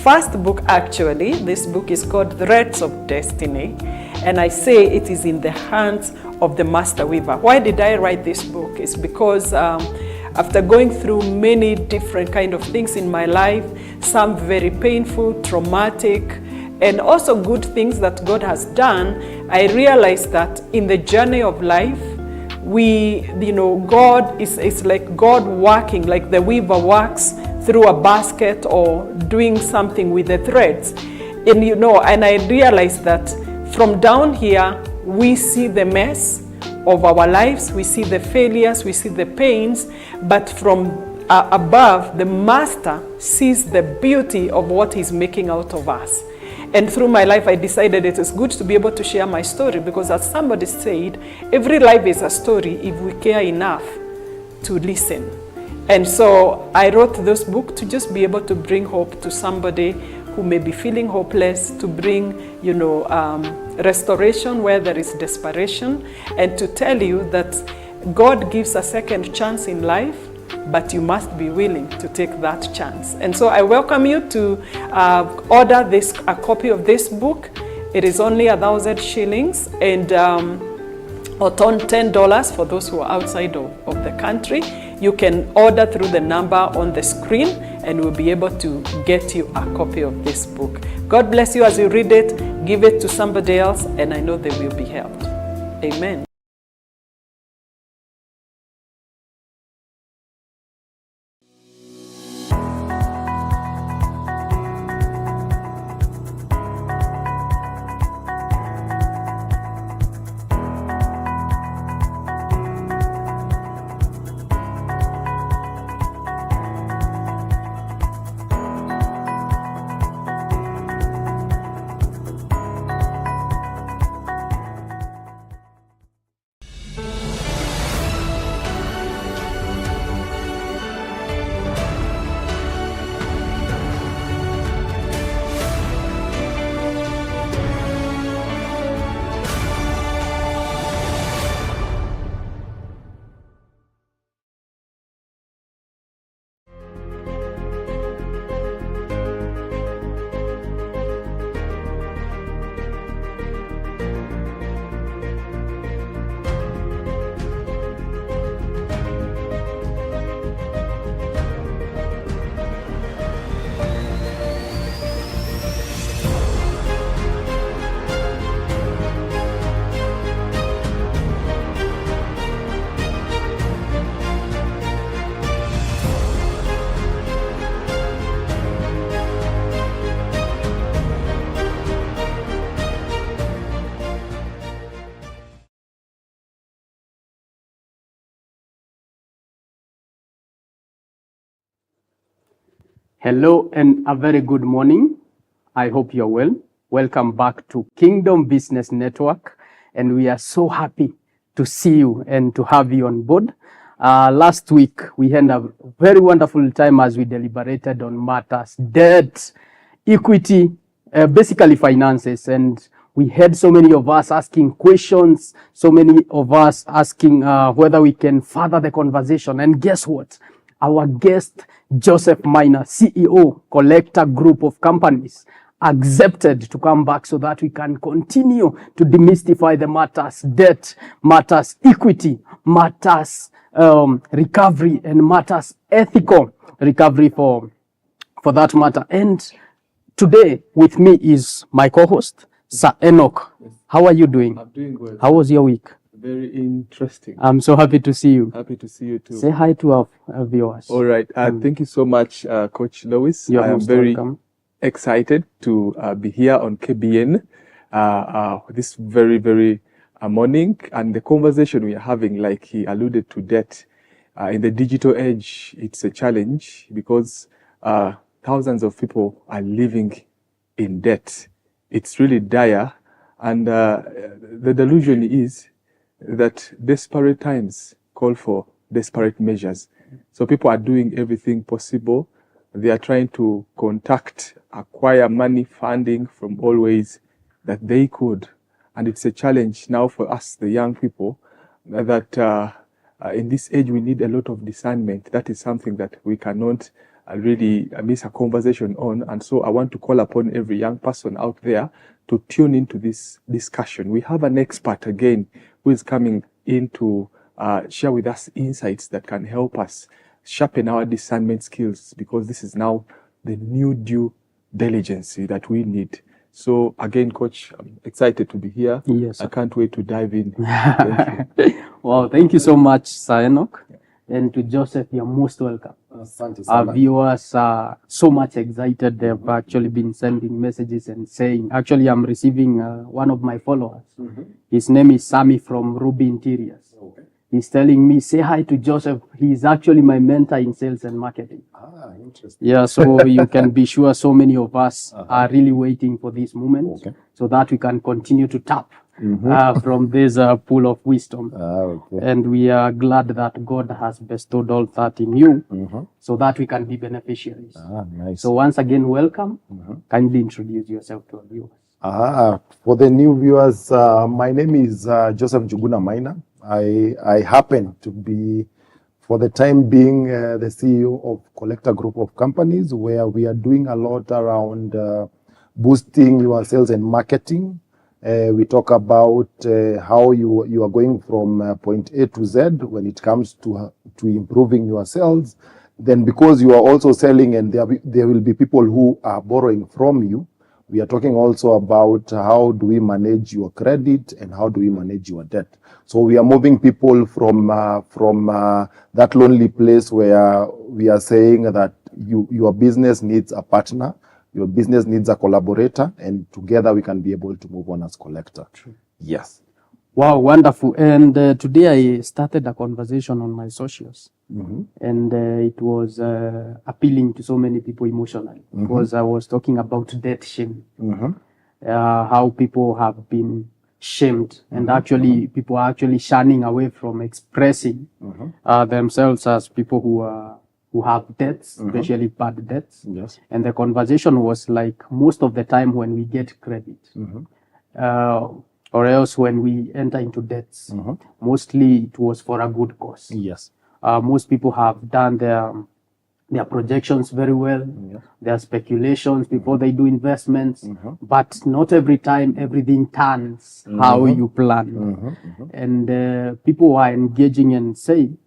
first book, actually. This book is called Threads of Destiny, and I say it is in the hands of the master weaver. Why did I write this book? It's because after going through many different kind of things in my life, some very painful, traumatic, and also good things that God has done, I realized that in the journey of life, God is like God working, like the weaver works through a basket or doing something with the threads. And I realized that from down here, we see the mess of our lives, we see the failures, we see the pains, but from above, the master sees the beauty of what he's making out of us. And through my life, I decided it is good to be able to share my story, because as somebody said, every life is a story if we care enough to listen. And so I wrote this book to just be able to bring hope to somebody who may be feeling hopeless, to bring, restoration where there is desperation, and to tell you that God gives a second chance in life, but you must be willing to take that chance. And so I welcome you to order a copy of this book. It is only 1,000 shillings, and or $10 for those who are outside of the country. You can order through the number on the screen, and we'll be able to get you a copy of this book. God bless you as you read it. Give it to somebody else, and I know they will be helped. Amen. Hello and a very good morning. I hope you're well. Welcome back to Kingdom Business Network, and we are so happy to see you and to have you on board. Last week, we had a very wonderful time as we deliberated on matters, debt, equity, basically finances, and we had so many of us asking questions, so many of us asking whether we can further the conversation. And guess what? Our guest, Joseph Maina, CEO, Collectr Group of companies, accepted to come back so that we can continue to demystify the matters, debt, matters, equity, matters, recovery, and matters, ethical recovery for that matter. And today with me is my co-host, Sir Enock. Yes. How are you doing? I'm doing well. How was your week? Very interesting. I'm so happy to see you. Happy to see you too. Say hi to our viewers. All right. Thank you so much, Coach Lois. You're I am most very welcome. excited to be here on KBN this very, very morning. And the conversation we are having, like he alluded to, debt in the digital age, it's a challenge because thousands of people are living in debt. It's really dire. And the delusion is that desperate times call for desperate measures. So people are doing everything possible. They are trying to acquire money, funding from all ways that they could. And it's a challenge now for us, the young people, that in this age we need a lot of discernment. That is something that we cannot really miss a conversation on. And so I want to call upon every young person out there to tune into this discussion. We have an expert again who is coming in to share with us insights that can help us sharpen our discernment skills, because this is now the new due diligence that we need. So again, Coach, I'm excited to be here. Yes, I can't wait to dive in. Thank you. Wow, thank you so much, Sir Enock. And to Joseph, you're most welcome. Our viewers are so much excited. They've actually been sending messages and saying, actually, I'm receiving one of my followers. His name is Sammy from Ruby Interiors. Okay. He's telling me, say hi to Joseph. He's actually my mentor in sales and marketing. Ah, interesting. Yeah, so you can be sure so many of us are really waiting for this moment, so that we can continue to tap from this pool of wisdom. And we are glad that God has bestowed all that in you, so that we can be beneficiaries. Nice. So once again, welcome. Kindly introduce yourself to our viewers. For the new viewers, my name is Joseph Njuguna Maina. I happen to be, for the time being, the CEO of Collectr Group of companies, where we are doing a lot around boosting your sales and marketing. We talk about how you are going from point A to Z when it comes to improving your sales. Then, because you are also selling and there will be people who are borrowing from you, we are talking also about how do we manage your credit and how do we manage your debt. So we are moving people from that lonely place where we are saying that your business needs a partner, your business needs a collaborator, and together we can be able to move on as Collectr. True. Yes. Wow, wonderful. And today I started a conversation on my socials. And it was appealing to so many people emotionally, because I was talking about debt shame, how people have been shamed, and actually people are actually shunning away from expressing themselves as people who have debts, especially bad debts. Yes. And the conversation was like, most of the time when we get credit, or else when we enter into debts, mostly it was for a good cause. Yes. Most people have done their projections very well, their speculations before they do investments, but not every time everything turns how you plan. And people are engaging and saying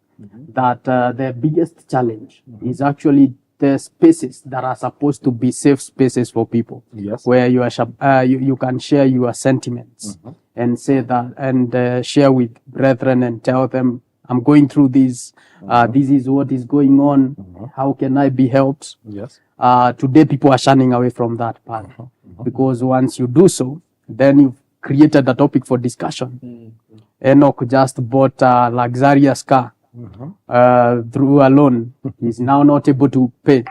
that their biggest challenge is actually the spaces that are supposed to be safe spaces for people, where you are you can share your sentiments and say that, and share with brethren and tell them, I'm going through this. This is what is going on. How can I be helped? Yes. Today, people are shunning away from that part, because once you do so, then you've created a topic for discussion. Enock just bought a luxurious car through a loan. He's now not able to pay.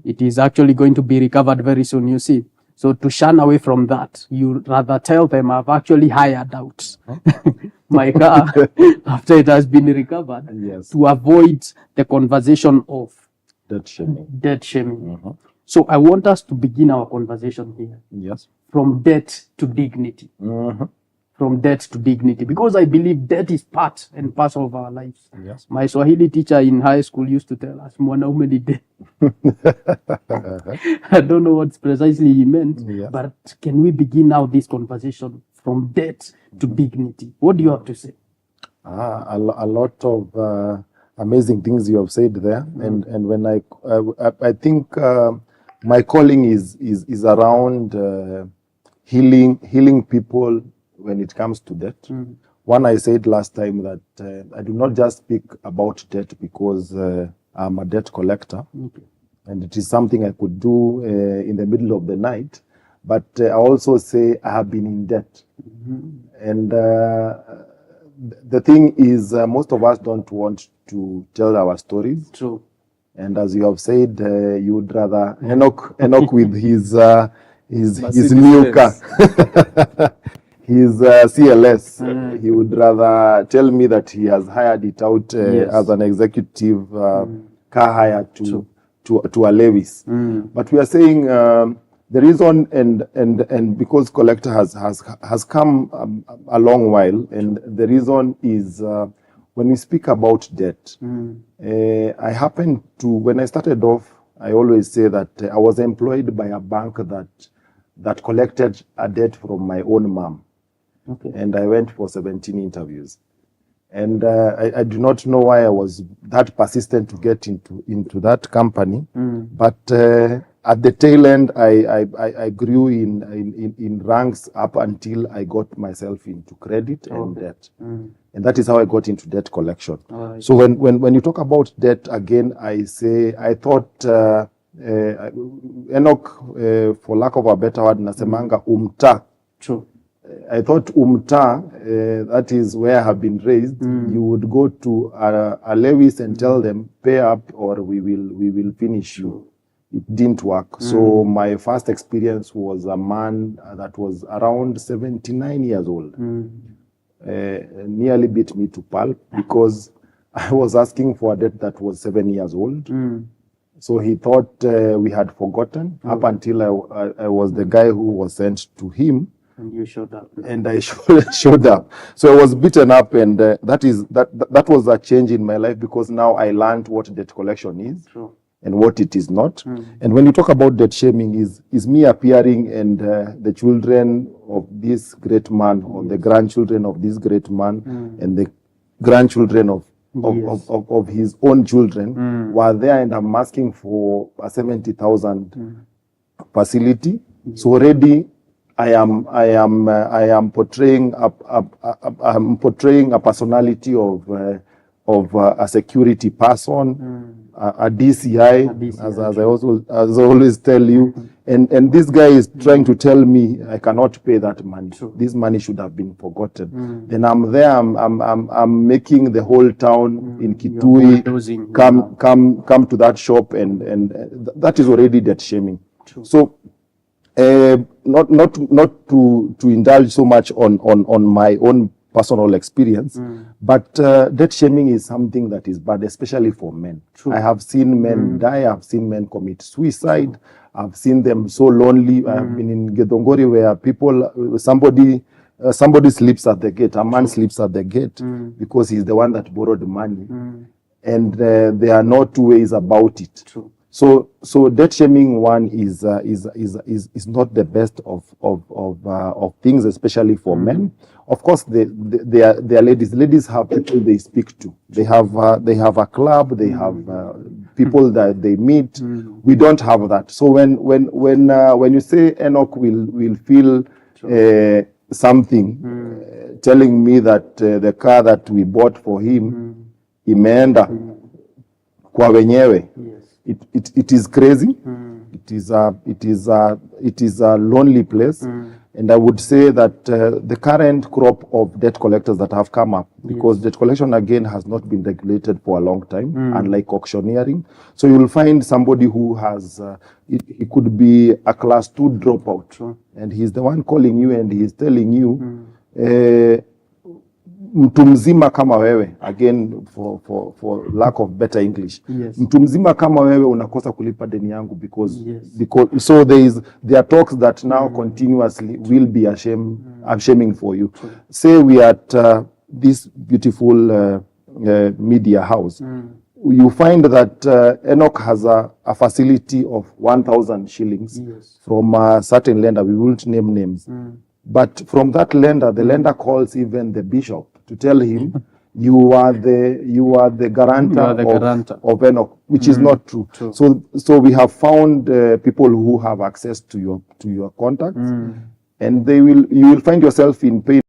It is actually going to be recovered very soon, you see. So to shun away from that, you rather tell them, I've actually hired out my car after it has been recovered, to avoid the conversation of debt shaming. So I want us to begin our conversation here. Yes. From debt to dignity. From debt to dignity, because I believe debt is part and parcel of our lives. Yes. My Swahili teacher in high school used to tell us, "Mwanaume ni debt." I don't know what precisely he meant, but can we begin now this conversation from debt to dignity? What do you have to say? A lot of amazing things you have said there, and when I think my calling is around healing people when it comes to debt. One, I said last time that I do not just speak about debt because I'm a debt collector, and it is something I could do in the middle of the night, but I also say I have been in debt. And the thing is, most of us don't want to tell our stories. True. And as you have said, you would rather Enock with his new car. His CLS, he would rather tell me that he has hired it out as an executive car hire to a Lewis. But we are saying the reason, and because Collectr has come a long while, and the reason is when we speak about debt, I happen to, when I started off, I always say that I was employed by a bank that collected a debt from my own mom. Okay. And I went for 17 interviews. And I do not know why I was that persistent to get into that company. But at the tail end, I grew in ranks up until I got myself into credit and debt. And that is how I got into debt collection. Right. So when you talk about debt, again, I thought Enock, for lack of a better word, nasemanga umta. True. I thought umta, that is where I have been raised. You would go to a Lewis and tell them, pay up or we will finish you. It didn't work. So my first experience was a man that was around 79 years old. Nearly beat me to pulp because I was asking for a debt that was 7 years old. So he thought we had forgotten up until I was the guy who was sent to him. And you showed up. And I showed up. So I was beaten up, and that was a change in my life because now I learned what debt collection is. True. And what it is not. And when you talk about debt shaming, is me appearing and the children of this great man, or the grandchildren of this great man, and the grandchildren of his own children were there, and I'm asking for a 70,000 facility. So already I am portraying a personality of a security person, a DCI, as I always tell you, and this guy is trying to tell me I cannot pay that money. True. This money should have been forgotten. Then I'm there. I'm making the whole town in Kitui come to that shop, and that is already debt shaming. True. So. Not to indulge so much on my own personal experience, but debt shaming is something that is bad, especially for men. True. I have seen men die. I've seen men commit suicide. I've seen them so lonely. I've been in Githongori where somebody sleeps at the gate. A man sleeps at the gate because he's the one that borrowed money, and there are no two ways about it. True. So debt shaming one is not the best of things, especially for men. Of course, they are ladies. Ladies have people they speak to. They have a club. They have people that they meet. We don't have that. So when you say Enock will feel something, telling me that the car that we bought for him imeenda kwa wenyewe. It is crazy. It is a lonely place, and I would say that the current crop of debt collectors that have come up, because debt collection again has not been regulated for a long time, unlike auctioneering. So you will find somebody who has it could be a class 2 dropout, and he's the one calling you and he's telling you. Mtu mzima kama wewe, again for lack of better English, mtu mzima kama wewe unakosa kulipa deni yangu because so there are talks that now continuously will be shaming for you. Say we are at this beautiful media house. You find that Enock has a facility of 1,000 shillings from a certain lender. We won't name names. But from that lender, the lender calls even the bishop to tell him, you are the guarantor of Enock, which is not true. So we have found people who have access to your contacts, and you will find yourself in pain.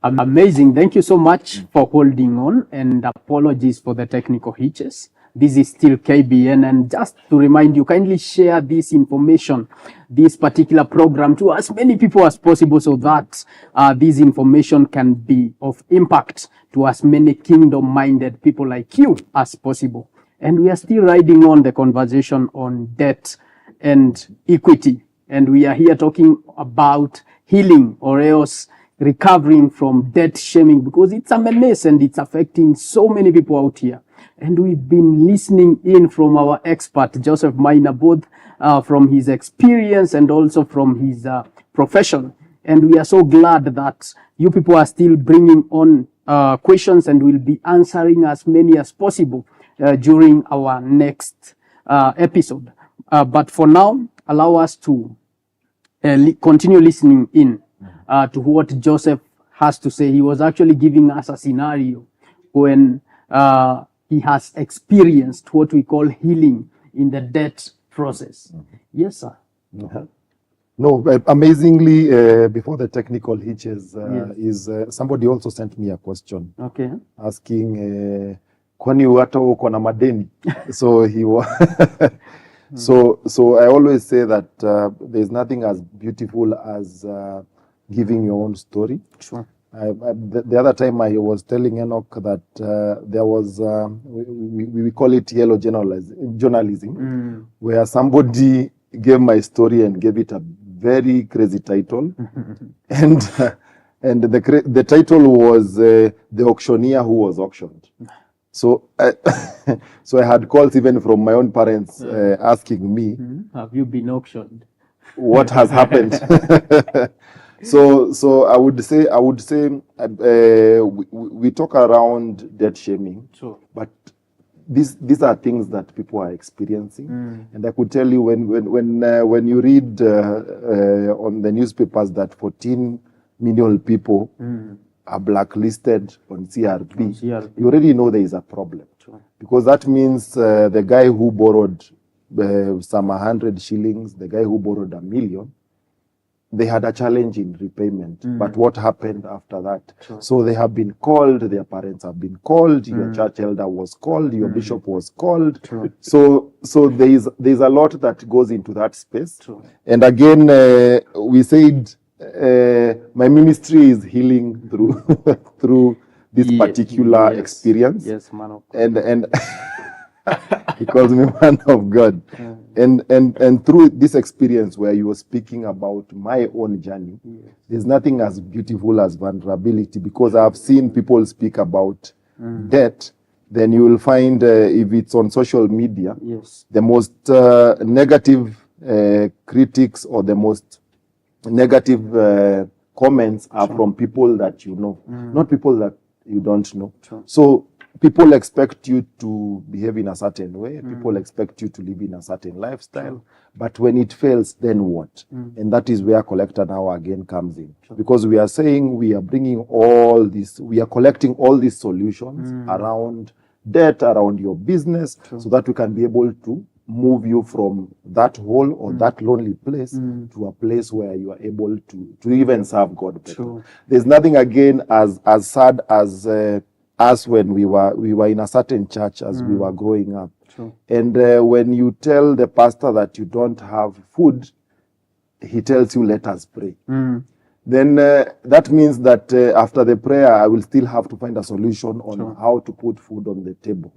Amazing. Thank you so much for holding on, and apologies for the technical hitches. This is still KBN, and just to remind you, kindly share this information, this particular program, to as many people as possible, so that this information can be of impact to as many kingdom-minded people like you as possible. And we are still riding on the conversation on debt and equity, and we are here talking about healing, or else recovering from debt shaming, because it's a menace and it's affecting so many people out here. And we've been listening in from our expert, Joseph Maina, both from his experience and also from his profession. And we are so glad that you people are still bringing on questions, and will be answering as many as possible during our next episode. But for now, allow us to continue listening in to what Joseph has to say. He was actually giving us a scenario when he has experienced what we call healing in the debt process. Yes, sir. No, amazingly, before the technical hitches, somebody also sent me a question. Okay. Asking, kwani hata uko na madeni? So he was so I always say that there's nothing as beautiful as giving your own story. Sure. The other time I was telling Enoch that there was, we call it yellow journalism, where somebody gave my story and gave it a very crazy title. and the title was The Auctioneer Who Was Auctioned. So, so I had calls even from my own parents asking me, have you been auctioned? What has happened? So I would say we talk around debt shaming, Sure. but these are things that people are experiencing, and I could tell you when you read on the newspapers that 14 million people are blacklisted on CRB, you already know there is a problem. Sure. Because that means the guy who borrowed some 100 shillings, the guy who borrowed 1 million, they had a challenge in repayment. But what happened after that? Sure. So they have been called, their parents have been called, your church elder was called, your bishop was called. True. So there's a lot that goes into that space. True. And again, we said my ministry is healing through through this particular experience. Yes, man of God. And he calls me man of God. And through this experience where you were speaking about my own journey, there's nothing as beautiful as vulnerability, because I've seen people speak about debt. Then you will find, if it's on social media, the most negative critics or the most negative comments are from people that you know, not people that you don't know. True. So people expect you to behave in a certain way. People expect you to live in a certain lifestyle. True. But when it fails, then what? And that is where Collectr now again comes in. True. Because we are saying we are bringing all this, we are collecting all these solutions around debt, around your business, so that we can be able to move you from that hole or that lonely place to a place where you are able to even serve God better. True. There's nothing again as sad as us when we were in a certain church as we were growing up. True. And when you tell the pastor that you don't have food, he tells you, let us pray. Then that means that after the prayer, I will still have to find a solution on how to put food on the table.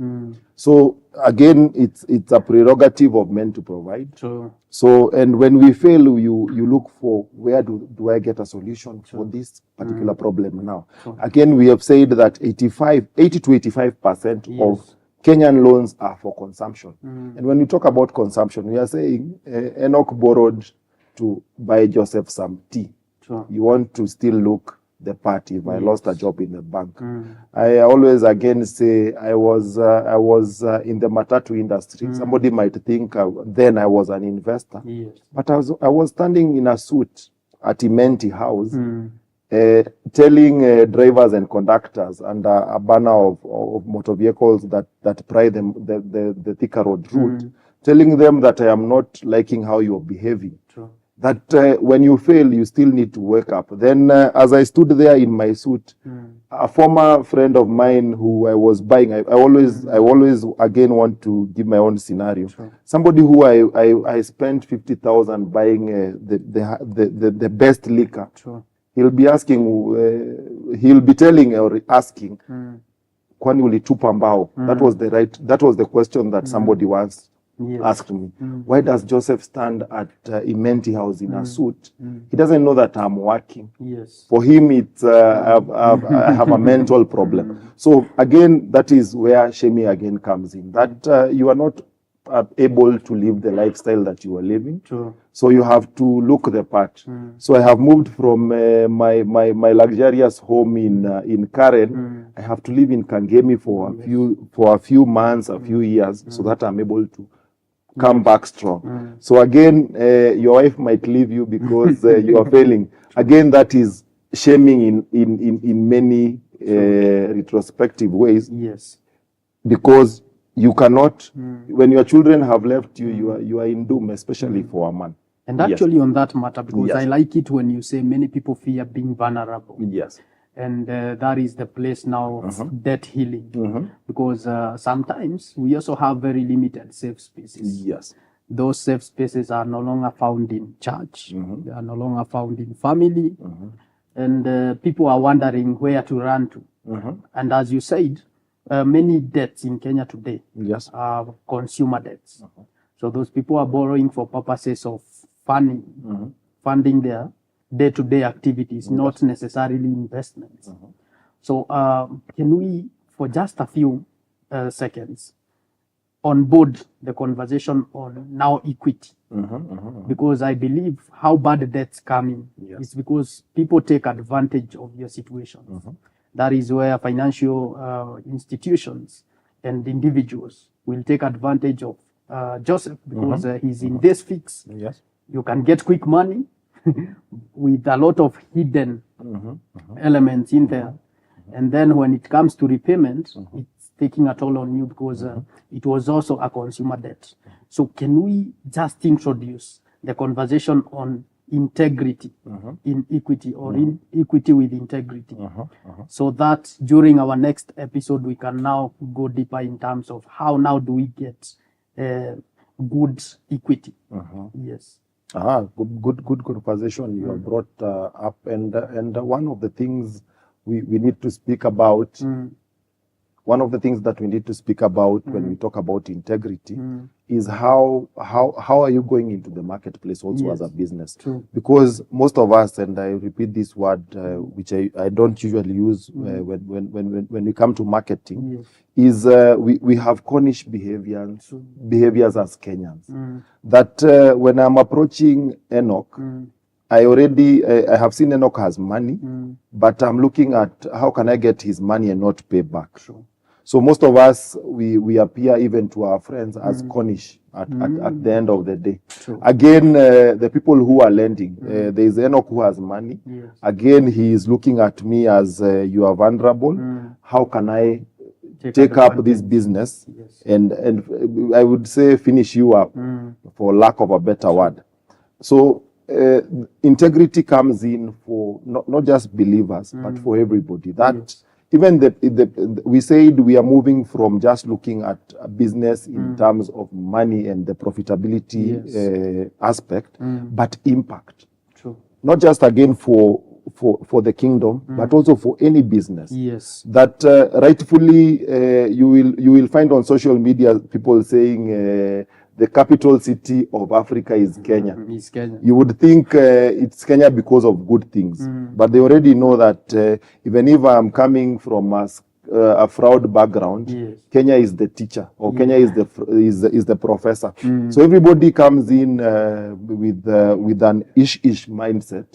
So again, it's a prerogative of men to provide. True. So, and when we fail, you look for where do I get a solution for this particular problem now. Again, we have said that 80 to 85% of Kenyan loans are for consumption. And when we talk about consumption, we are saying Enoch borrowed to buy Joseph some tea. You want to still look the part if I lost a job in the bank. I always again say I was in the matatu industry. Somebody might think then I was an investor, but I was standing in a suit at Imenti House, telling drivers and conductors under a banner of motor vehicles that ply the Thika Road route, telling them that I am not liking how you are behaving. that when you fail, you still need to wake up. Then as I stood there in my suit, a former friend of mine who I was buying, I always again want to give my own scenario. Sure. Somebody who I spent 50,000 buying the best liquor. Sure. He'll be asking, he'll be telling or asking, kwani ulitupa mbao? That was the question that somebody once asked me. Why does Joseph stand at Imenti House in a suit? He doesn't know that I'm working. Yes. For him, it's I have a mental problem. So again, that is where shaming again comes in. That you are not able to live the lifestyle that you are living. True. So you have to look the part. So I have moved from my luxurious home in Karen. I have to live in Kangemi for a few months, a few years, so that I'm able to come back strong. So again, your wife might leave you because you are failing. Again, that is shaming in many retrospective ways. Yes. Because you cannot, when your children have left you, you are in doom, especially for a man. And actually on that matter, because Yes. I like it when you say many people fear being vulnerable. Yes. And that is the place now of debt healing. Because sometimes we also have very limited safe spaces. Yes. Those safe spaces are no longer found in church. They are no longer found in family. And people are wondering where to run to. And as you said, many debts in Kenya today Yes. are consumer debts. So those people are borrowing for purposes of funding their day-to-day activities, not necessarily investments. So can we, for just a few seconds, onboard the conversation on now equity? Because I believe how bad debts come in is because people take advantage of your situations. That is where financial institutions and individuals will take advantage of Joseph, because he's in this fix. Yes. You can get quick money with a lot of hidden elements in there. And then when it comes to repayment, it's taking a toll on you because it was also a consumer debt. So can we just introduce the conversation on integrity in equity, or in equity with integrity, so that during our next episode we can now go deeper in terms of how now do we get good equity. Yes. Good conversation you have brought up, and one of the things we need to speak about. One of the things that we need to speak about when we talk about integrity is how are you going into the marketplace also as a business? True. Because most of us, and I repeat this word, which I don't usually use when we come to marketing, is we have Cornish behaviors as Kenyans. That when I'm approaching Enock, I have seen Enock has money, but I'm looking at how can I get his money and not pay back. Sure. So most of us, we appear even to our friends as Cornish at the end of the day. True. Again, the people who are lending, there is Enock who has money. Yes. Again, he is looking at me as you are vulnerable. How can I take up this business and I would say finish you up, for lack of a better word. So integrity comes in for not just believers, but for everybody. That even we said we are moving from just looking at a business in terms of money and the profitability aspect, but impact. True. Not just again for the kingdom, but also for any business. Yes. That rightfully you will find on social media people saying the capital city of Africa is Kenya. Is Kenya. You would think it's Kenya because of good things, but they already know that even if I'm coming from a fraud background, Kenya is the teacher, or Kenya is the professor. So everybody comes in with an ish mindset,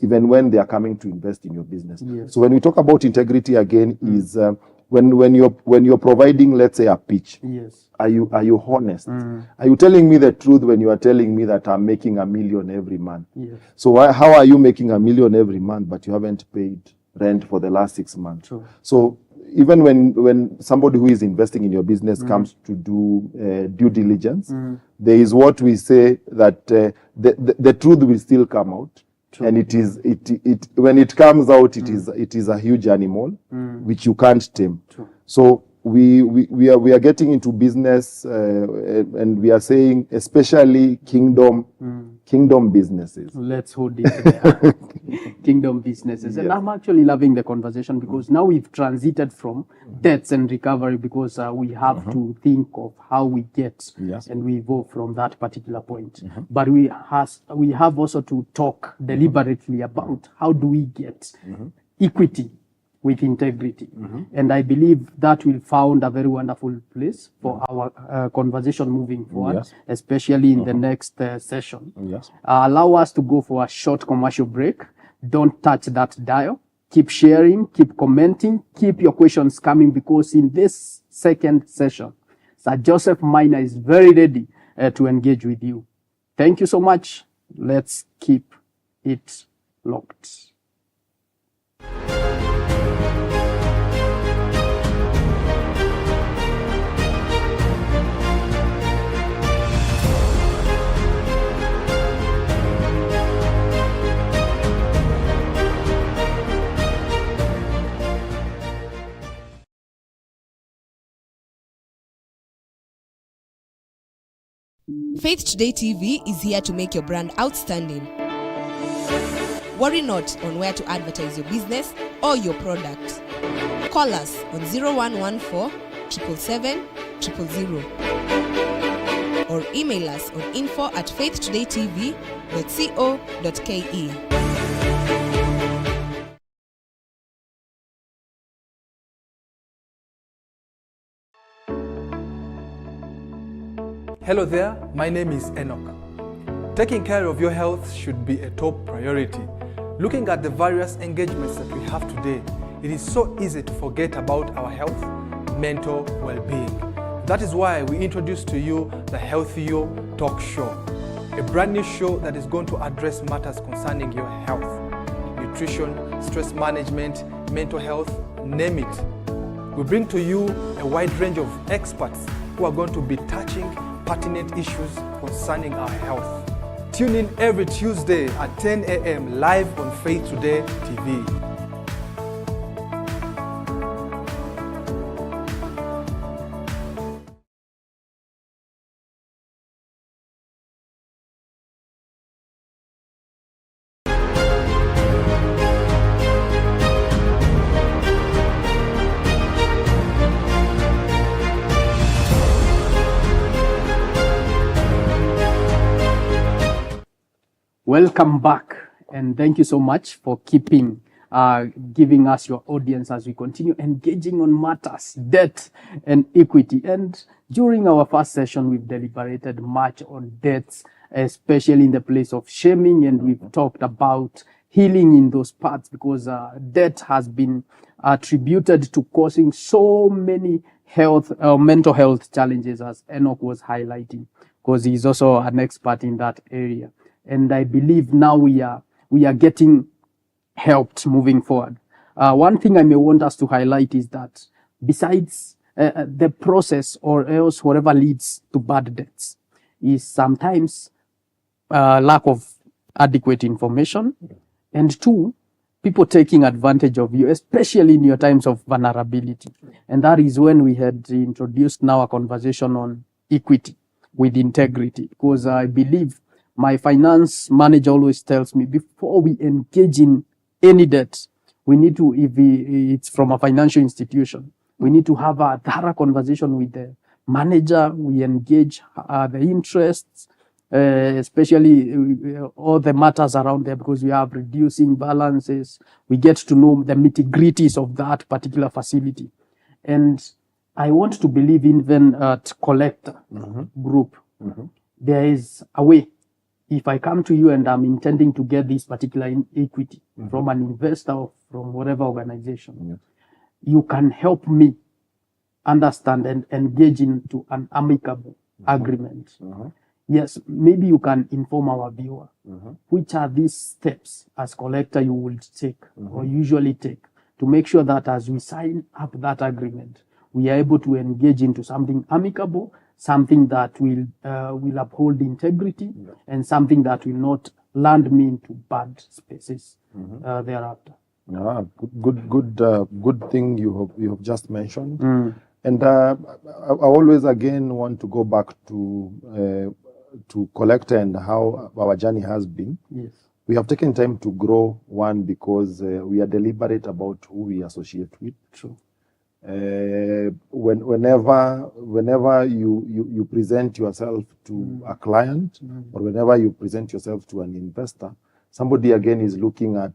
even when they are coming to invest in your business. So when we talk about integrity again, is when you're providing, let's say, a pitch. Are you honest? Are you telling me the truth when you are telling me that I'm making $1 million every month? So how are you making $1 million every month, but you haven't paid rent for the last 6 months? True. So even when somebody who is investing in your business comes to do due diligence, there is what we say that the truth will still come out. True. And when it comes out, it is a huge animal which you can't tame. True. So we are getting into business and we are saying especially kingdom businesses. Let's hold it there. Kingdom businesses. Yes. And I'm actually loving the conversation because now we've transited from debts and recovery because we have to think of how we get and we evolve from that particular point. But we have also to talk deliberately about how do we get equity with integrity. And I believe that will found a very wonderful place for our conversation moving forward, especially in the next session. Allow us to go for a short commercial break. Don't touch that dial. Keep sharing, keep commenting, keep your questions coming because in this second session, Sir Joseph Maina is very ready to engage with you. Thank you so much. Let's keep it locked. Faith Today TV is here to make your brand outstanding. Worry not on where to advertise your business or your product. Call us on 0114 777 000 or email us on info@faithtodaytv.co.ke. Hello there, my name is Enock. Taking care of your health should be a top priority. Looking at the various engagements that we have today, it is so easy to forget about our health, mental well-being. That is why we introduce to you the Healthy You Talk Show, a brand new show that is going to address matters concerning your health, nutrition, stress management, mental health, name it. We bring to you a wide range of experts who are going to be touching pertinent issues concerning our health. Tune in every Tuesday at 10 a.m. live on Faith Today TV. Welcome back, and thank you so much for keeping giving us your audience as we continue engaging on matters, debt and equity. And during our first session, we've deliberated much on debts, especially in the place of shaming, and we've talked about healing in those parts because debt has been attributed to causing so many mental health challenges, as Enock was highlighting, because he's also an expert in that area. And I believe now we are getting helped moving forward. One thing I may want us to highlight is that besides the process or else whatever leads to bad debts is sometimes lack of adequate information, and two, people taking advantage of you, especially in your times of vulnerability. And that is when we had introduced now a conversation on equity with integrity, because I believe my finance manager always tells me before we engage in any debt, we need to, if it's from a financial institution, we need to have a thorough conversation with the manager. We engage the interests, especially all the matters around there, because we have reducing balances. We get to know the nitty-gritties of that particular facility. And I want to believe even at Collectr Group, there is a way. If I come to you and I'm intending to get this particular equity from an investor or from whatever organization, you can help me understand and engage into an amicable agreement. Yes, maybe you can inform our viewer which are these steps as Collectr you would take or usually take to make sure that as we sign up that agreement, we are able to engage into something amicable, something that will uphold integrity, and something that will not land me into bad spaces thereafter. Good thing you have just mentioned. And I always again want to go back to Collectr and how our journey has been. Yes. We have taken time to grow, one, because we are deliberate about who we associate with. True. Whenever you present yourself to a client, or whenever you present yourself to an investor, somebody again is looking at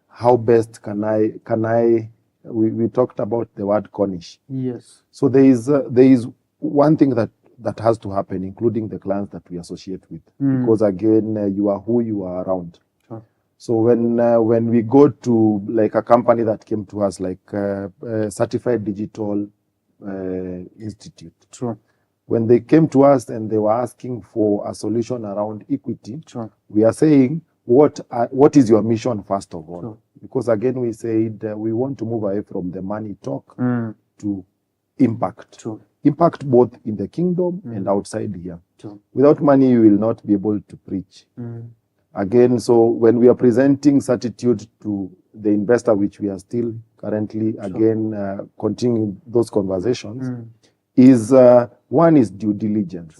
how best can I. We talked about the word cornish. Yes. So there is one thing that has to happen, including the clients that we associate with, because again, you are who you are around. Sure. So when we go to like a company that came to us, like Certified Digital Institute, Sure. when they came to us and they were asking for a solution around equity, Sure. we are saying, what is your mission first of all? Sure. Because again, we said we want to move away from the money talk to impact. True. Impact both in the kingdom and outside here. True. Without money, you will not be able to preach. Again, so when we are presenting certitude to the investor, which we are still currently again continuing those conversations, is one is due diligence.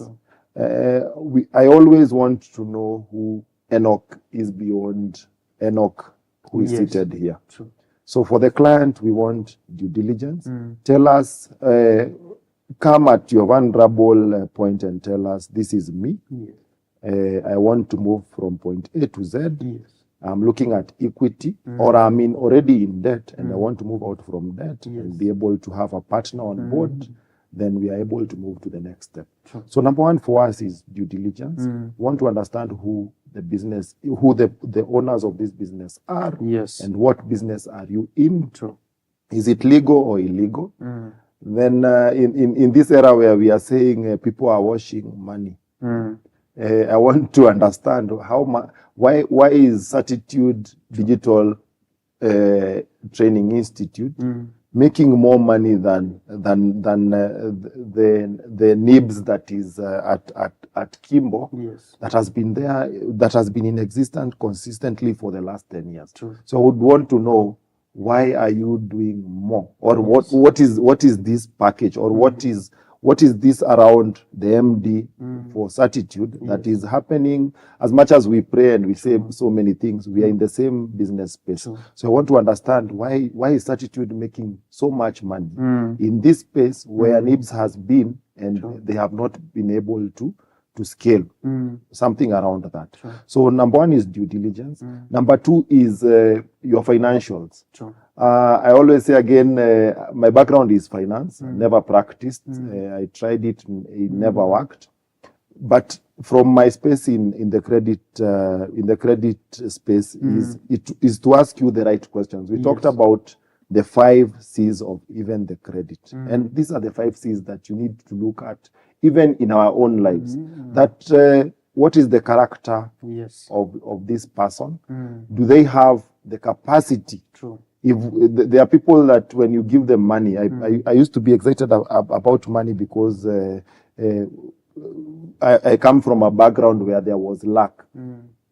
I always want to know who Enock is beyond Enock, who is seated here. True. So for the client, we want due diligence. Tell us, come at your vulnerable point and tell us, this is me. Yes. I want to move from point A to Z. Yes. I'm looking at equity, or I'm already in debt, and I want to move out from debt and be able to have a partner on board. Then we are able to move to the next step. Sure. So number one for us is due diligence. We want to understand who the owners of this business are, Yes. and what business are you in. True. Is it legal or illegal? Then in this era where we are saying people are washing money, I want to understand why is Certitude Digital Training Institute making more money than the NIBS that is at Kimbo, Yes. that has been there, that has been in existence consistently for the last 10 years. True. So I would want to know, why are you doing more, or what is this package, or what is this around the MD for Certitude that is happening? As much as we pray and we say so many things, we are in the same business space. So I want to understand why is Certitude making so much money in this space where NIBS has been, and they have not been able to scale something around that. So number one is due diligence. Number two is your financials. I always say again, my background is finance. Never practiced. I tried it, it never worked. But from my space in the credit space is to ask you the right questions. We talked about the 5 C's of even the credit, and these are the 5 C's that you need to look at even in our own lives. That what is the character of this person? Do they have the capacity? True. If there are people that when you give them money, I used to be excited about money because I come from a background where there was lack.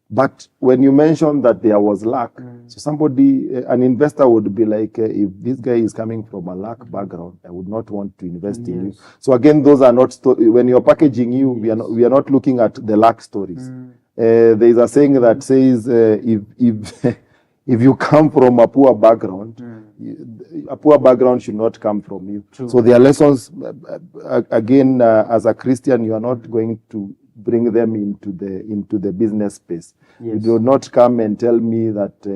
But when you mention that there was lack, so somebody, an investor would be like, if this guy is coming from a lack background, I would not want to invest in you. So again, those are not, when you're packaging you, we are not looking at the lack stories. There is a saying that says, if you come from a poor background, a poor background should not come from you. True. So there are lessons, again, as a Christian, you are not going to bring them into the business space. You do not come and tell me that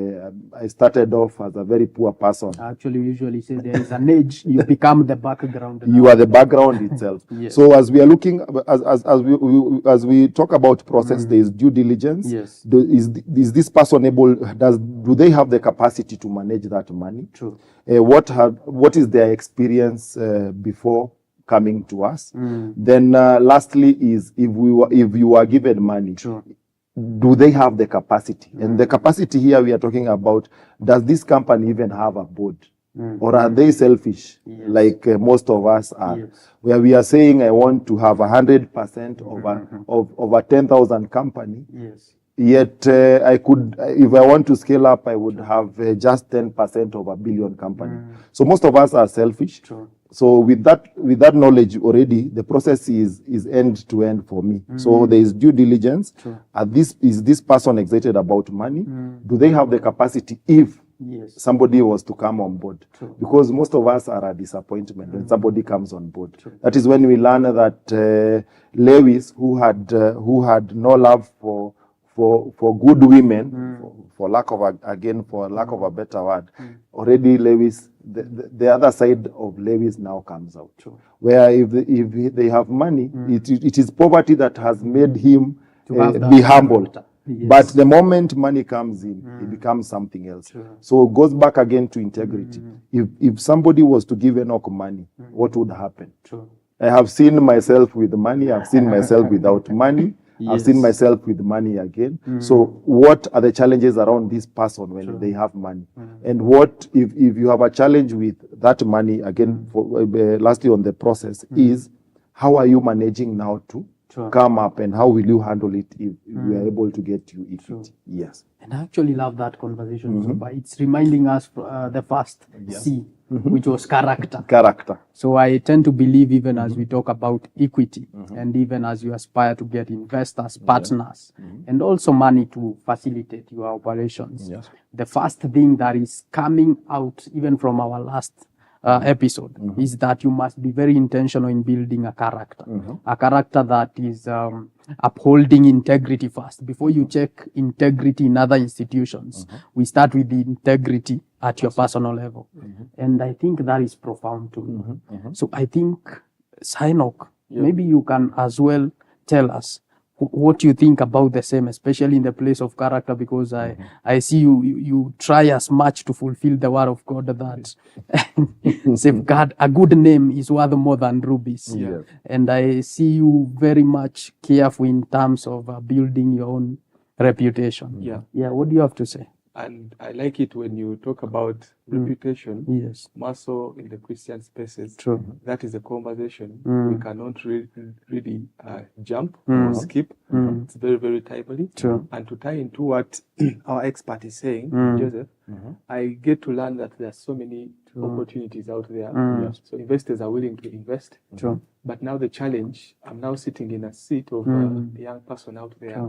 I started off as a very poor person. Actually, we usually say there is an age, you become the background. You are the background itself. So as we are looking, as we talk about process, there is due diligence. Is this person able? Do they have the capacity to manage that money? True. What is their experience before coming to us? Then lastly is if you are given money, do they have the capacity? And the capacity here we are talking about, does this company even have a board? Or are they selfish, like most of us are? Where we are saying, I want to have 100% of a 10,000 company. Yet I could, if I want to scale up, I would have just 10% of a billion company. So most of us are selfish. So with that knowledge already, the process is end to end for me. So there is due diligence. Is this person excited about money? Do they have the capacity if somebody was to come on board? Because most of us are a disappointment when somebody comes on board. That is when we learn that Lewis, who had no love for good women, for lack of a better word, already Lewis, the other side of Lewis now comes out. Where if they have money, it is poverty that has made him be humble. But the moment money comes in, it becomes something else. So it goes back again to integrity. If somebody was to give Enock money, what would happen? I have seen myself with money, I've seen myself without money. I've seen myself with money again. So what are the challenges around this person when they have money? And what if you have a challenge with that money, again, lastly on the process, is how are you managing now to come up, and how will you handle it if we are able to get you equity? Yes. And I actually love that conversation. But it's reminding us the first C, which was character. Character. So I tend to believe, even as we talk about equity, and even as you aspire to get investors, partners, and also money to facilitate your operations, the first thing that is coming out, even from our last episode, is that you must be very intentional in building a character. A character that is upholding integrity first. Before you check integrity in other institutions, we start with the integrity at your personal level. And I think that is profound too. So I think, Enock, maybe you can as well tell us what you think about the same, especially in the place of character, because I see you try as much to fulfill the word of God that safeguard a good name is worth more than rubies. And I see you very much careful in terms of building your own reputation. What do you have to say? And I like it when you talk about reputation, more so in the Christian spaces. That is a conversation we cannot really jump or skip. It's very, very timely. And to tie into what our expert is saying, Joseph, I get to learn that there are so many opportunities out there. So investors are willing to invest. But now the challenge, I'm now sitting in a seat of a young person out there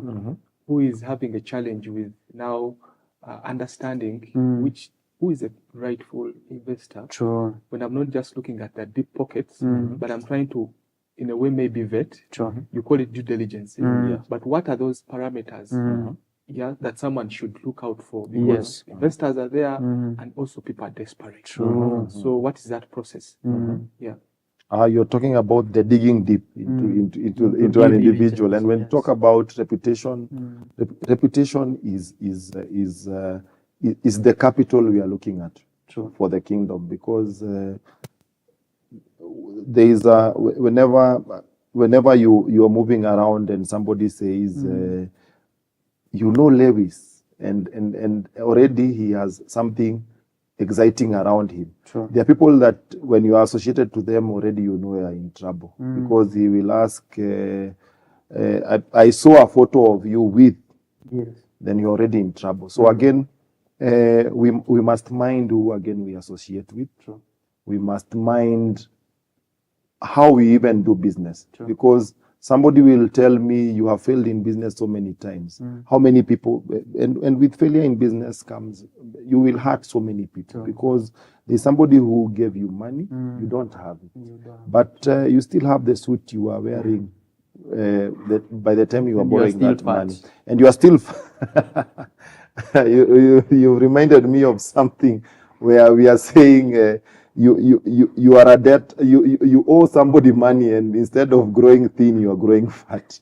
who is having a challenge with now understanding who is a rightful investor. When I'm not just looking at the deep pockets, but I'm trying to, in a way, maybe vet. You call it due diligence. But what are those parameters that someone should look out for? Because investors are there and also people are desperate. So what is that process? You're talking about the digging deep into an individual, and when you talk about reputation, reputation is the capital we are looking at for the kingdom, because there is whenever you are moving around and somebody says Lewis, and already he has something exciting around him. There are people that when you are associated to them already, you know you are in trouble, because he will ask, I saw a photo of you with, then you're already in trouble. So again, we must mind who again we associate with. We must mind how we even do business, because somebody will tell me, you have failed in business so many times. How many people, and with failure in business comes, you will hurt so many people, because there's somebody who gave you money, you don't have it. But you still have the suit you are wearing by the time you are borrowing that money. And you are still, you reminded me of something where we are saying, you are a debt, you owe somebody money, and instead of growing thin, you are growing fat.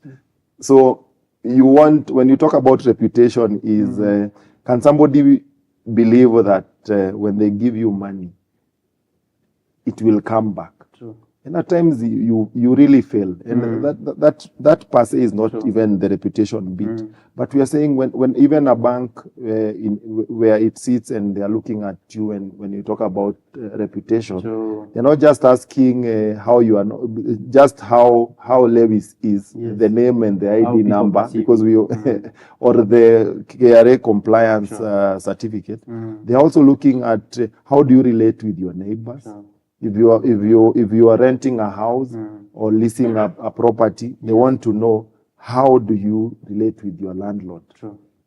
So you want, when you talk about reputation, is can somebody believe that when they give you money, it will come back? And at times you really fail, and that per se is not even the reputation bit. But we are saying when even a bank where it sits and they are looking at you, and when you talk about reputation, they're not just asking how you are, just how Lewis is, the name and the ID number, because we or the KRA compliance certificate. They're also looking at how do you relate with your neighbors. If you are renting a house or leasing a property, they want to know how do you relate with your landlord.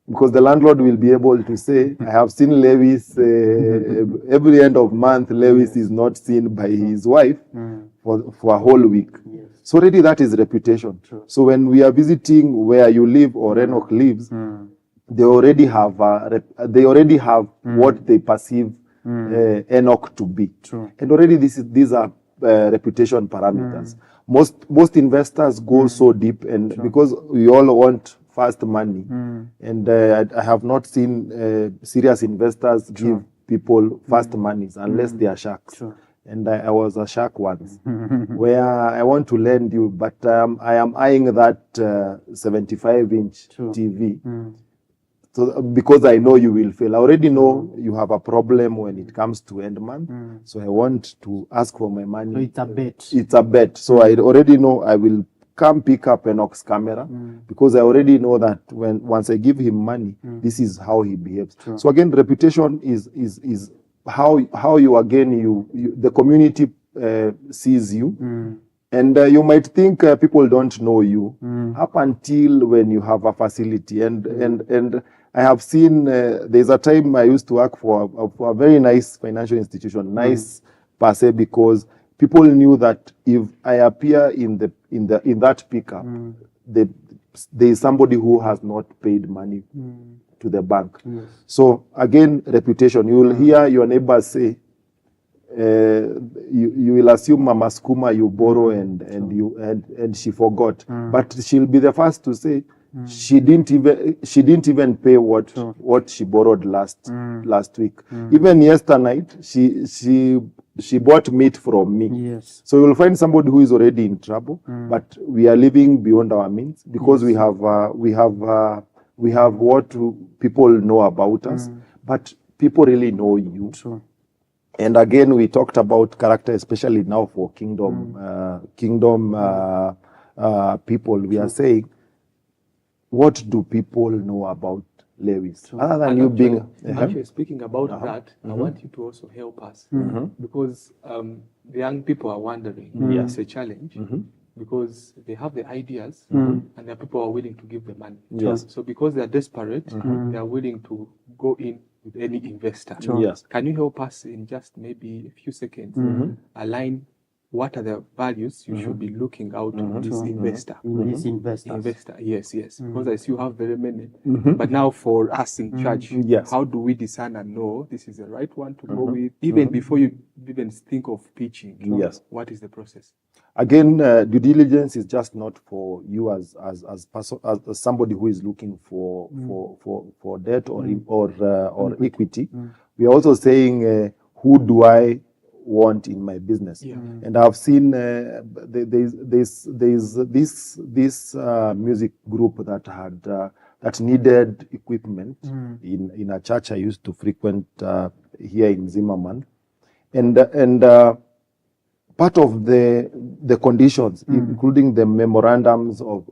Because the landlord will be able to say, I have seen Lewis every end of month. Lewis is not seen by his wife for a whole week. So already that is reputation. So when we are visiting where you live or Enock lives, they already have what they perceive Enock to be. And already these are reputation parameters. Most investors go so deep, and because we all want fast money, and I have not seen serious investors give people fast monies unless they are sharks. And I was a shark once, where I want to lend you, but I am eyeing that 75-inch TV. So because I know you will fail. I already know you have a problem when it comes to end month. So I want to ask for my money. So it's a bet. It's a bet. So I already know I will come pick up Enock's camera, because I already know that once I give him money, this is how he behaves. So again, reputation is how you the community sees you. And you might think people don't know you up until when you have a facility. And I have seen, there's a time I used to work for a very nice financial institution, nice per se, because people knew that if I appear in that pickup, there is somebody who has not paid money to the bank. So again, reputation. You will hear your neighbors say, you will assume Mama Skuma you borrow and she forgot, but she'll be the first to say she didn't even pay what she borrowed last week. Even yesterday night she bought meat from me. So you'll find somebody who is already in trouble, but we are living beyond our means, because we have what people know about us, but people really know you. And again, we talked about character, especially now for kingdom people. We are saying, what do people know about Lewis? Other than you being... Actually, speaking about that, I want you to also help us, because the young people are wondering. It's a challenge, because they have the ideas, and there are people who are willing to give the money. So because they are desperate, they are willing to go in with any investor. Can you help us in just maybe a few seconds align what are the values you should be looking out to this investor? This investor. Yes. Because I see you have very many. But now for us in church, how do we discern and know this is the right one to go with? Even before you even think of pitching, what is the process? Again, due diligence is just not for you as somebody who is looking for debt or equity. We are also saying, who do I want in my business? And I've seen there's this music group that needed equipment in a church I used to frequent here in Zimmerman, and part of the conditions, including the memorandums of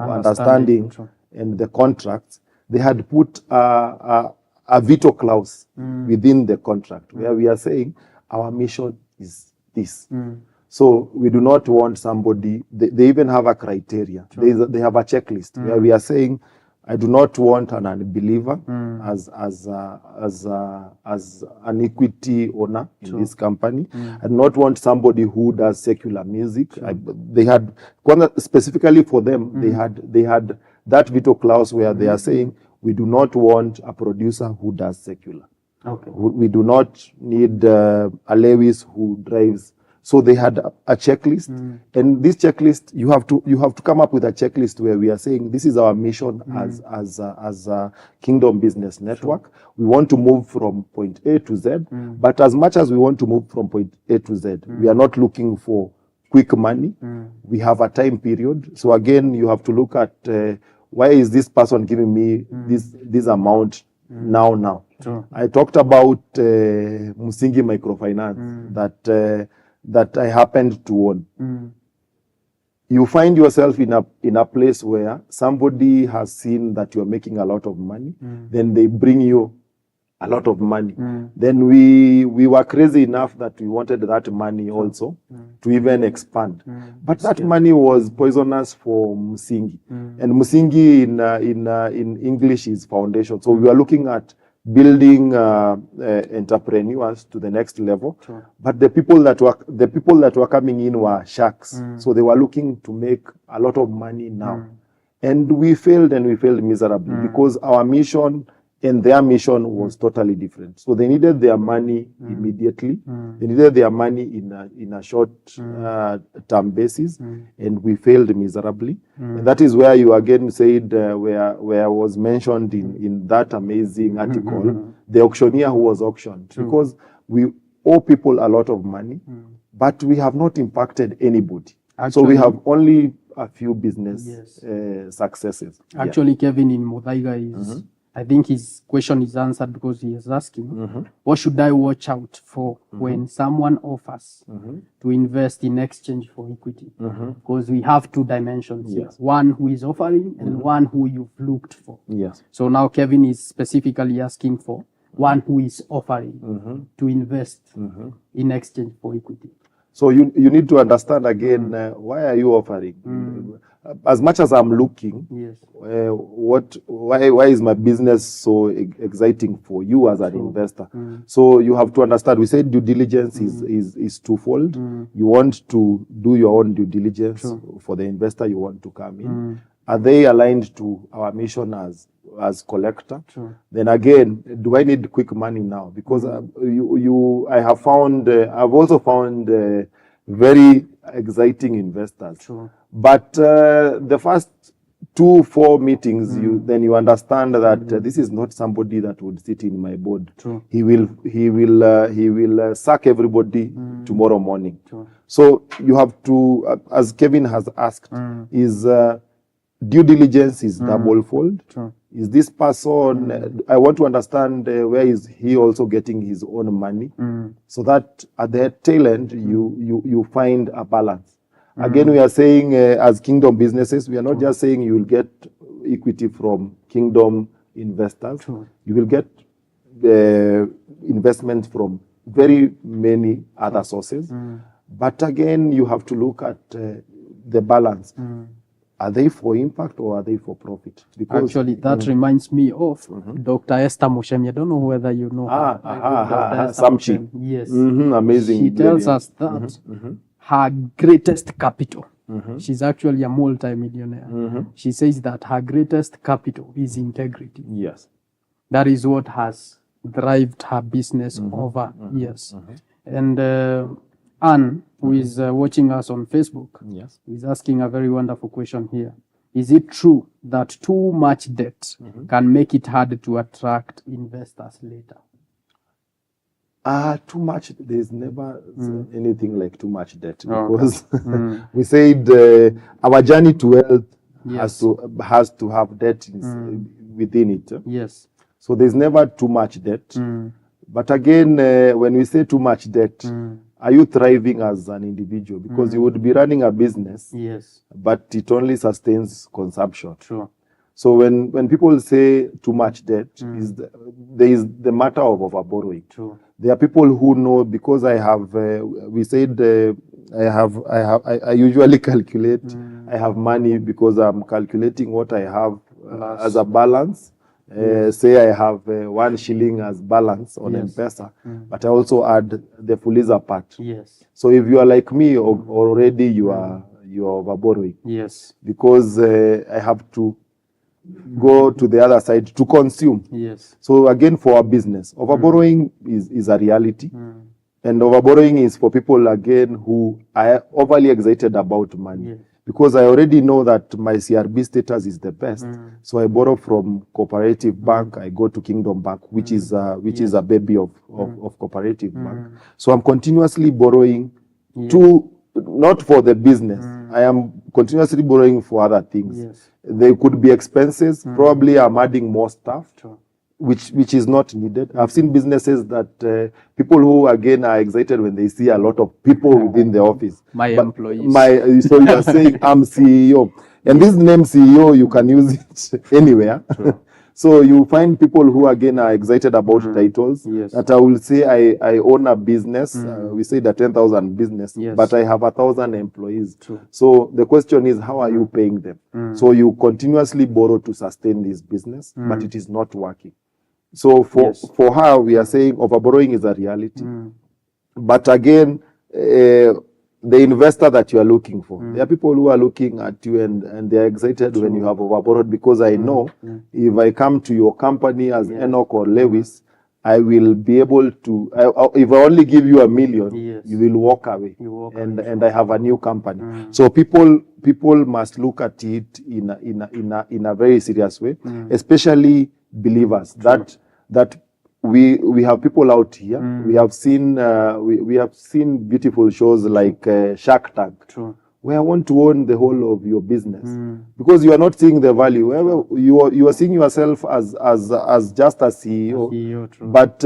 understanding and the contracts, they had put a veto clause within the contract, where we are saying our mission is this. So we do not want somebody, they even have a criteria. They have a checklist where we are saying, I do not want an unbeliever as an equity owner in this company. I do not want somebody who does secular music. They had, specifically for them, they had that veto clause where they are saying, we do not want a producer who does secular. We do not need a Lewis who drives. So they had a checklist, and this checklist, you have to come up with a checklist where we are saying this is our mission as a Kingdom Business Network. We want to move from point A to Z, but as much as we want to move from point A to Z, we are not looking for quick money. We have a time period. So again, you have to look at why is this person giving me this amount now. Sure. I talked about Musingi Microfinance that I happened to own. You find yourself in a place where somebody has seen that you're making a lot of money, then they bring you a lot of money. Then we were crazy enough that we wanted that money also to even expand. But that money was poisonous for Musingi. And Musingi in English is foundation. So we are looking at building entrepreneurs to the next level. But the people that were coming in were sharks. So they were looking to make a lot of money now. And we failed miserably because our mission and their mission was totally different. So they needed their money immediately. They needed their money in a short term basis, and we failed miserably. And that is where you again said, where was mentioned in that amazing article, the auctioneer who was auctioned. Because we owe people a lot of money, but we have not impacted anybody. So we have only a few business successes. Actually, Kevin in Muthaiga is, I think his question is answered because he is asking, what should I watch out for when someone offers to invest in exchange for equity? Because we have two dimensions here. One who is offering and one who you've looked for. So now Kevin is specifically asking for one who is offering to invest in exchange for equity. So you need to understand again, why are you offering? As much as I'm looking, why is my business so exciting for you as an investor? So you have to understand, we said due diligence is twofold. You want to do your own due diligence for the investor you want to come in. Are they aligned to our mission as Collectr? Then again, do I need quick money now? Because I've also found very exciting investors. But the first 2-4 meetings, then you understand that this is not somebody that would sit in my board. He will sack everybody tomorrow morning. So you have to, as Kevin has asked, is due diligence is double-fold. Is this person, I want to understand where is he also getting his own money, so that at the tail end, you find a balance. Again, we are saying as Kingdom businesses, we are not just saying you will get equity from Kingdom investors. You will get investment from very many other sources. But again, you have to look at the balance. Are they for impact or are they for profit? Because actually, that reminds me of Dr. Esther Mushemi. I don't know whether you know her. Samchi. Yes. Amazing. She tells us that her greatest capital, she's actually a multi-millionaire. She says that her greatest capital is integrity. Yes. That is what has driven her business over years. And Anne, who is watching us on Facebook, is asking a very wonderful question here. Is it true that too much debt can make it hard to attract investors later? Too much, there's never anything like too much debt, because we said our journey to wealth has to have debt within it. Yes. So there's never too much debt. But again, when we say too much debt, are you thriving as an individual? Because you would be running a business, but it only sustains consumption. So when people say too much debt, there is the matter of overborrowing. There are people who know, because I have, we said, I usually calculate, I have money because I'm calculating what I have as a balance. Say I have 1 shilling as balance on M-Pesa, but I also add the Fuliza part. So if you are like me, already you are overborrowing. Because I have to go to the other side to consume. So again, for our business, overborrowing is a reality. And overborrowing is for people, again, who are overly excited about money. Yeah. Because I already know that my CRB status is the best. So I borrow from Cooperative Bank, I go to Kingdom Bank, which is a baby of Cooperative Bank. So I'm continuously borrowing to, not for the business. I am continuously borrowing for other things. Yes. They could be expenses. Probably I'm adding more stuff. True. Which is not needed. I've seen businesses that people who again are excited when they see a lot of people within the office. Employees. So you are saying I'm CEO, and this name CEO you can use it anywhere. So you find people who again are excited about titles. Yes. That I will say I own a business. We say the 10,000 business, Yes. but I have 1,000 employees. True. So the question is, how are you paying them? So you continuously borrow to sustain this business, but it is not working. So for her, we are saying overborrowing is a reality. But again, the investor that you are looking for, there are people who are looking at you and they are excited when you have overborrowed, because I know if I come to your company as Enock or Lewis, I will be able to, if I only give you $1 million, you will walk away. And I have a new company. So people must look at it in a very serious way, especially believers. That we have people out here. We have seen beautiful shows like Shark Tank, where I want to own the whole of your business, because you are not seeing the value. You are seeing yourself as just a CEO, but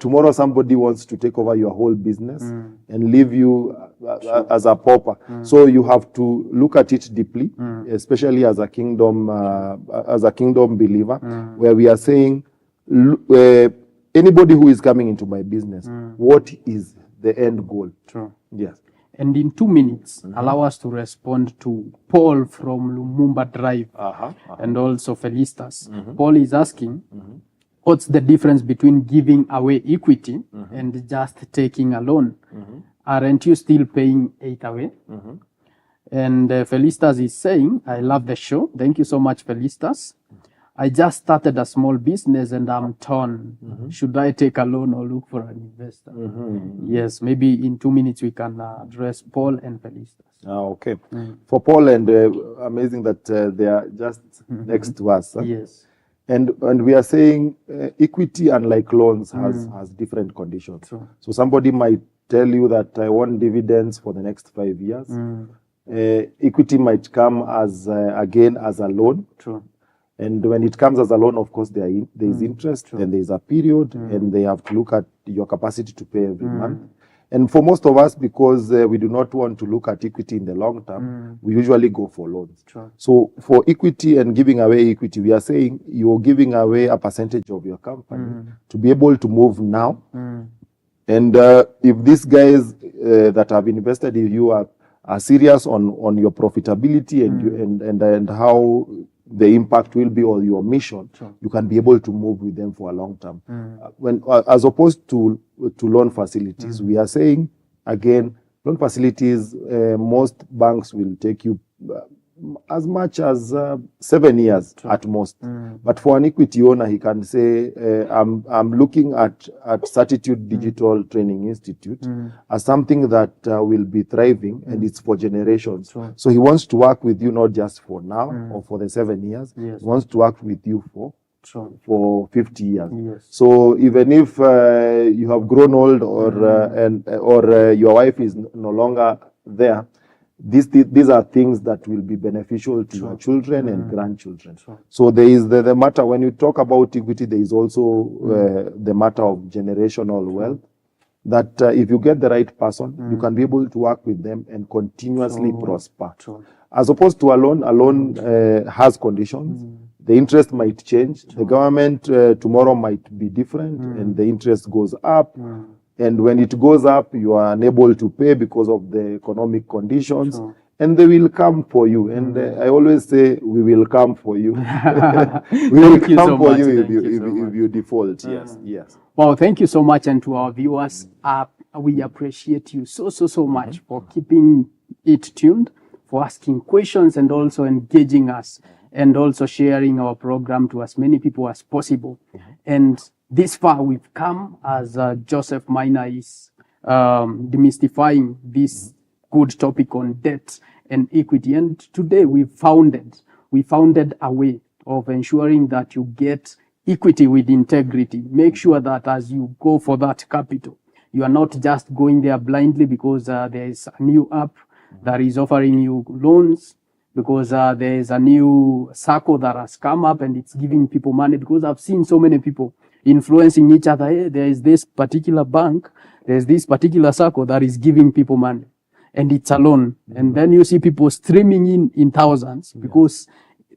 tomorrow somebody wants to take over your whole business and leave you as a pauper. So you have to look at it deeply, especially as a kingdom believer, where we are saying, anybody who is coming into my business, what is the end goal? True. Yes. And in 2 minutes, allow us to respond to Paul from Lumumba Drive and also Felicitas. Paul is asking, what's the difference between giving away equity and just taking a loan? Aren't you still paying it away? And Felicitas is saying, I love the show. Thank you so much, Felicitas. I just started a small business and I'm torn. Should I take a loan or look for an investor? Yes, maybe in 2 minutes we can address Paul and Felicitas. Okay. For Paul and amazing that they are just next to us. Yes. And we are saying equity, unlike loans, has different conditions. True. So somebody might tell you that I want dividends for the next 5 years. Equity might come as again as a loan. True. And when it comes as a loan, of course, there is interest, and there is a period, and they have to look at your capacity to pay every month. And for most of us, because we do not want to look at equity in the long term, we usually go for loans. True. So for equity and giving away equity, we are saying you're giving away a percentage of your company to be able to move now. And if these guys that have invested in you are serious on your profitability and how the impact will be on your mission, you can be able to move with them for a long term. When as opposed to loan facilities, we are saying again, loan facilities, most banks will take you as much as 7 years at most. But for an equity owner, he can say, I'm looking at Certitude Digital Training Institute as something that will be thriving, and it's for generations. So he wants to work with you not just for now or for the 7 years. Yes. He wants to work with you for 50 years. Yes. So even if you have grown old or your wife is no longer there, these are things that will be beneficial to your children and grandchildren. So there is the matter, when you talk about equity, there is also the matter of generational wealth, that if you get the right person, you can be able to work with them and continuously prosper. As opposed to a loan has conditions. The interest might change. The government tomorrow might be different, and the interest goes up. And when it goes up, you are unable to pay because of the economic conditions. And they will come for you. And I always say, we will come for you. We will come for you if you default. Yes. Wow, thank you so much. And to our viewers, we appreciate you so much for keeping it tuned, for asking questions and also engaging us, and also sharing our program to as many people as possible. And this far we've come, as Joseph Maina is demystifying this good topic on debt and equity. And today we founded a way of ensuring that you get equity with integrity. Make sure that as you go for that capital, you are not just going there blindly because there is a new app that is offering you loans, because there is a new circle that has come up and it's giving people money. Because I've seen so many people influencing each other. Hey, there is this particular bank, there's this particular circle that is giving people money, and it's a loan. And then you see people streaming in thousands because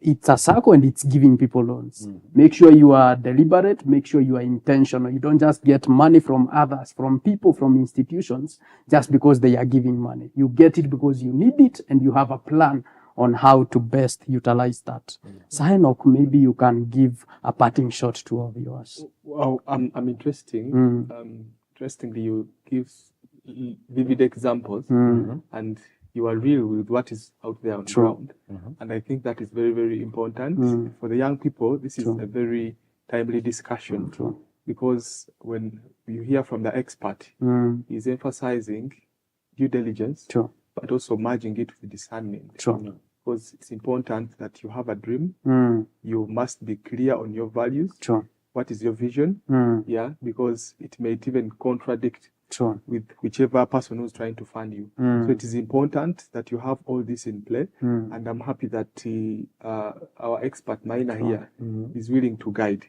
it's a circle and it's giving people loans. Make sure you are deliberate, make sure you are intentional. You don't just get money from others, from people, from institutions, just because they are giving money. You get it because you need it and you have a plan on how to best utilize that. So Enock, maybe you can give a parting shot to our viewers. Wow, I'm interesting. Interestingly, you give vivid examples and you are real with what is out there on the ground. And I think that is very, very important. For the young people, this is a very timely discussion. Because when you hear from the expert, he's emphasizing due diligence, but also merging it with discernment. Because it's important that you have a dream. You must be clear on your values. What is your vision? Yeah, because it may even contradict with whichever person who's trying to fund you. So it is important that you have all this in play. And I'm happy that our expert Maina here is willing to guide.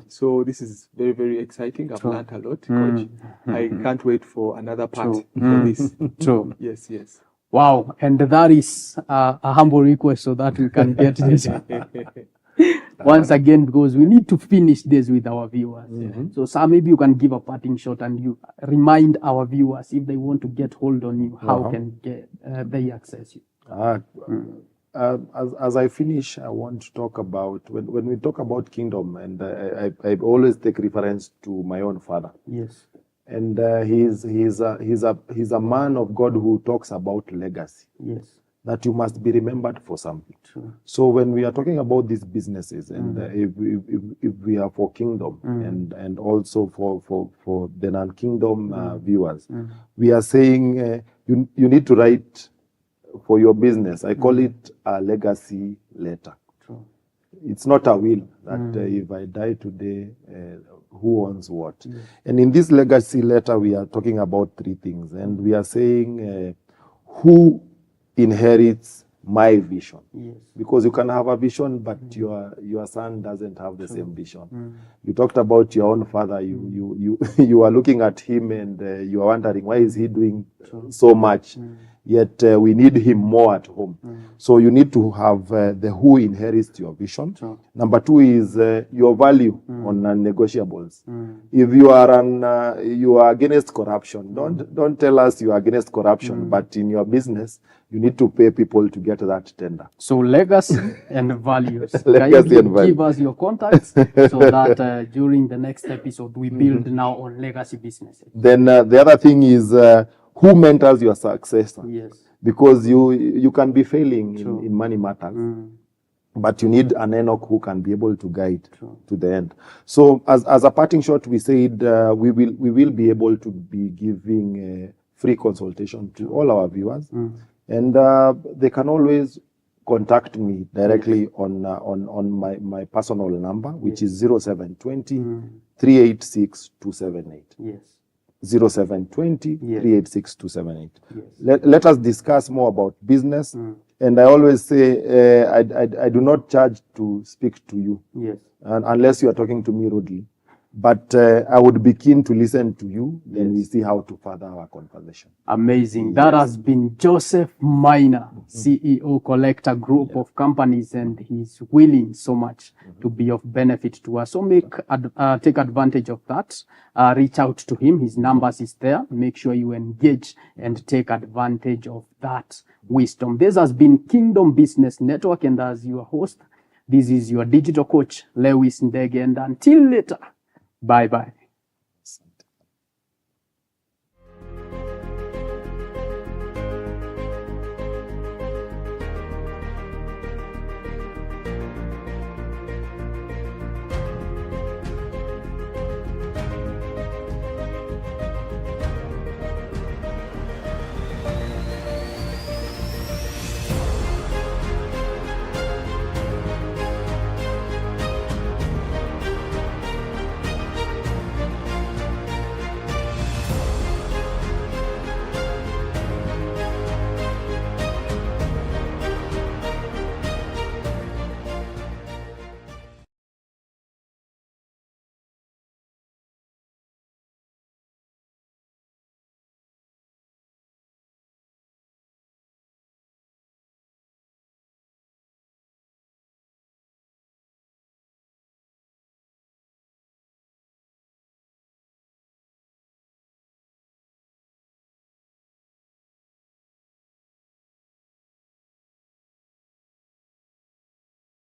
So this is very, very exciting. I've learned a lot, Coach. I can't wait for another part for this. Yes, yes. Wow, and that is a humble request so that we can get this once again, because we need to finish this with our viewers. So, sir, maybe you can give a parting shot and you remind our viewers, if they want to get hold on you, how can they access you? As I finish, I want to talk about, when we talk about kingdom, and I always take reference to my own father. Yes. And he's a man of God who talks about legacy. Yes. That you must be remembered for something. So when we are talking about these businesses, and if we are for kingdom and also for the non-kingdom viewers, we are saying you need to write for your business. I call it a legacy letter. It's not a will that if I die today, who owns what. And in this legacy letter, we are talking about three things. And we are saying who inherits my vision. Because you can have a vision, but your son doesn't have the same vision. You talked about your own father. You are looking at him and you are wondering, why is he doing so much? Yet we need him more at home. So you need to have the who inherits your vision. Number two is your value on non-negotiables. If you are against corruption, don't tell us you are against corruption, but in your business, you need to pay people to get that tender. So legacy and values. Legacy and value. Give us your contacts so that during the next episode, we build now on legacy businesses. Then the other thing is who mentors your successor. Yes. Because you can be failing in money matters, but you need an Enock who can be able to guide to the end. So as a parting shot, we said we will be able to be giving free consultation to all our viewers, and they can always contact me directly on my personal number, which is 0720 386 278. Yes. 0720 386 278. Let us discuss more about business. And I always say I do not charge to speak to you, unless you are talking to me rudely. But I would be keen to listen to you, then we see how to further our conversation. Amazing. That has been Joseph Maina, CEO, Collectr Group of companies, and he's willing so much to be of benefit to us. So take advantage of that. Reach out to him. His numbers is there. Make sure you engage and take advantage of that wisdom. This has been Kingdom Business Network, and as your host, this is your digital coach, Lewis Ndege, and until later, bye-bye.